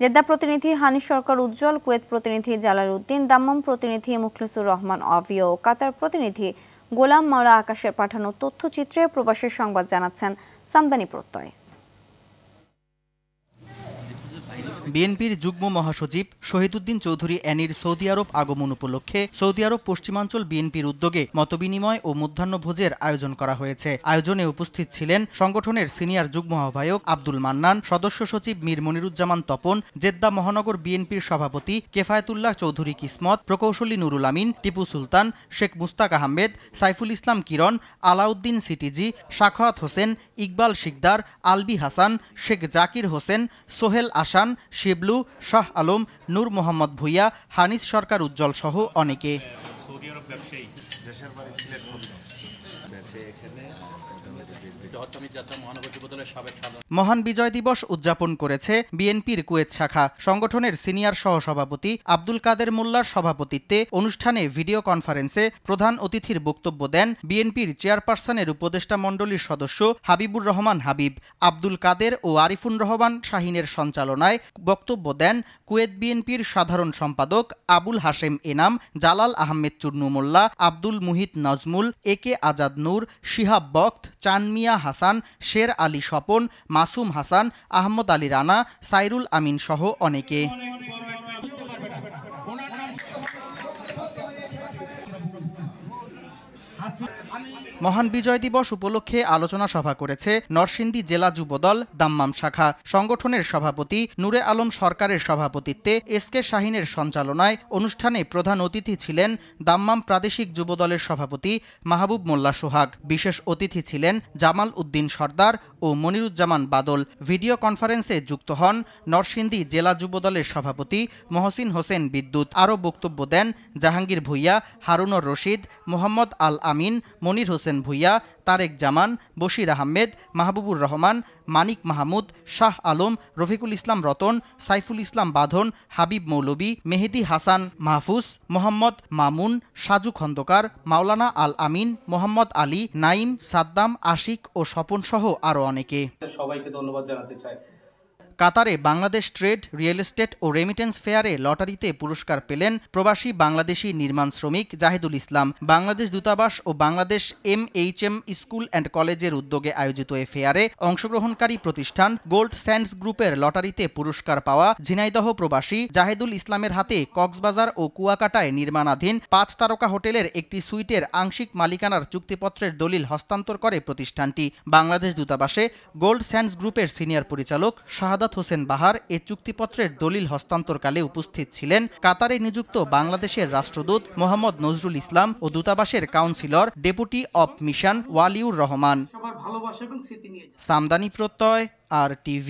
Jeddah প্রতিনিধি হানিফ সরকার উজ্জ্বল, Kuwait প্রতিনিধি জালাল উদ্দিন, দাম্মাম প্রতিনিধি মুখলিসুর রহমান অভিও ও কাতার প্রতিনিধি গোলাম মাওলা আকাশের পাঠানো তথ্যচিত্রে প্রবাসের সংবাদ জানাচ্ছেন সামদানি প্রত্যয়। বিএনপির যুগ্ম মহাসচিব শহীদুদ্দিন চৌধুরী অ্যানির সৌদি আরব আগমন উপলক্ষে সৌদি আরব পশ্চিমাঞ্চল বিএনপির উদ্যোগে মতবিনিময় ও মধ্যাহ্নভোজের আয়োজন করা হয়েছে। আয়োজনে উপস্থিত ছিলেন সংগঠনের সিনিয়র যুগ্ম আহ্বায়ক আব্দুল মান্নান, সদস্য সচিব মীর মনিরুজ্জামান তপন, জেদ্দা মহানগর বিএনপির সভাপতি কেফায়েতুল্লাহ চৌধুরী কিসমত, প্রকৌশলী নুরুল আমিন, টিপু সুলতান, শেখ মুস্তাক আহমেদ, সাইফুল ইসলাম কিরণ, আলাউদ্দিন সিটিজি, সাখাওয়াত হোসেন, ইকবাল শিকদার, আলবি হাসান, শেখ জাকির হোসেন, সোহেল আসান, শিবলু, শাহ আলম, নূর মোহাম্মদ ভুইয়া, হানিস সরকার উজ্জ্বল সহ অনেকে। মহান বিজয় দিবস উদযাপন করেছে বিএনপির কুয়েত শাখা। সংগঠনের সিনিয়র সহসভাপতি আব্দুল কাদের মোল্লার সভাপতিত্বে অনুষ্ঠানে ভিডিও কনফারেন্সে প্রধান অতিথির বক্তব্য দেন বিএনপির চেয়ারপারসনের উপদেষ্টা মণ্ডলীর সদস্য হাবিবুর রহমান হাবিব। আব্দুল কাদের ও আরিফুন রহমান শাহিনের সঞ্চালনায় বক্তব্য দেন কুয়েত বিএনপির সাধারণ সম্পাদক আবুল হাশেম এনাম, জালাল আহমেদ চুন্নু মোল্লা, আব্দুল মুহিত নজমুল, একে আজাদ নূর, শিহাব বক্ত, চানমিয়া হাসান, শের আলী স্বপন, মাসুম হাসান, আহমদ আলী রানা, সাইরুল আমিন সহ অনেকে। মহান বিজয় দিবস উপলক্ষে আলোচনা সভা করেছে নরসিংদী জেলা যুবদল দাম্মাম শাখা। সংগঠনের সভাপতি নূরে আলম সরকারের সভাপতিত্বে এসকে শাহিনের সঞ্চালনায় অনুষ্ঠানে প্রধান অতিথি ছিলেন দাম্মাম প্রাদেশিক যুবদলের সভাপতি মাহবুব মোল্লা সোহাগ। বিশেষ অতিথি ছিলেন জামাল উদ্দিন সর্দার ও মনিরুজ্জামান বাদল। ভিডিও কনফারেন্সে যুক্ত হন নরসিংদী জেলা যুবদলের সভাপতি মহসিন হোসেন বিদ্যুৎ। আরও বক্তব্য দেন জাহাঙ্গীর ভুইয়া, হারুনর রশিদ, মোহাম্মদ আল আমিন, মনির হোসেন ভুইয়া, তারেক জামান, বশির আহমেদ, মাহবুবুর রহমান, মানিক মাহমুদ, শাহ আলম, রফিকুল ইসলাম রতন, সাইফুল ইসলাম বাঁধন, হাবিব মৌলবী, মেহেদি হাসান মাহফুজ, মোহাম্মদ মামুন, সাজু খন্দকার, মাওলানা আল আমিন, মোহাম্মদ আলী, নাইম, সাদ্দাম, আশিক ও স্বপন সহ আরও অনেকে। সবাইকে ধন্যবাদ জানাতে চাই। কাতারে বাংলাদেশ ট্রেড, রিয়েল এস্টেট ও রেমিটেন্স ফেয়ারে লটারিতে পুরস্কার পেলেন প্রবাসী বাংলাদেশি নির্মাণ শ্রমিক জাহিদুল ইসলাম। বাংলাদেশ দূতাবাস ও বাংলাদেশ MHM স্কুল অ্যান্ড কলেজের উদ্যোগে আয়োজিত এ ফেয়ারে অংশগ্রহণকারী প্রতিষ্ঠান গোল্ড স্যান্ডস গ্রুপের লটারিতে পুরস্কার পাওয়া ঝিনাইদহ প্রবাসী জাহিদুল ইসলামের হাতে কক্সবাজার ও কুয়াকাটায় নির্মাণাধীন 5 তারকা হোটেলের একটি সুইটের আংশিক মালিকানার চুক্তিপত্রের দলিল হস্তান্তর করে প্রতিষ্ঠানটি। বাংলাদেশ দূতাবাসে গোল্ড স্যান্ডস গ্রুপের সিনিয়র পরিচালক শাহাদাত হোসেন বাহার এ চুক্তিপত্রের দলিল হস্তান্তরকালে উপস্থিত ছিলেন কাতারে নিযুক্ত বাংলাদেশের রাষ্ট্রদূত মোহাম্মদ নজরুল ইসলাম ও দূতাবাসের councillor deputy of mission Waliur Rahman. Samdani প্রত্যয়, RTV।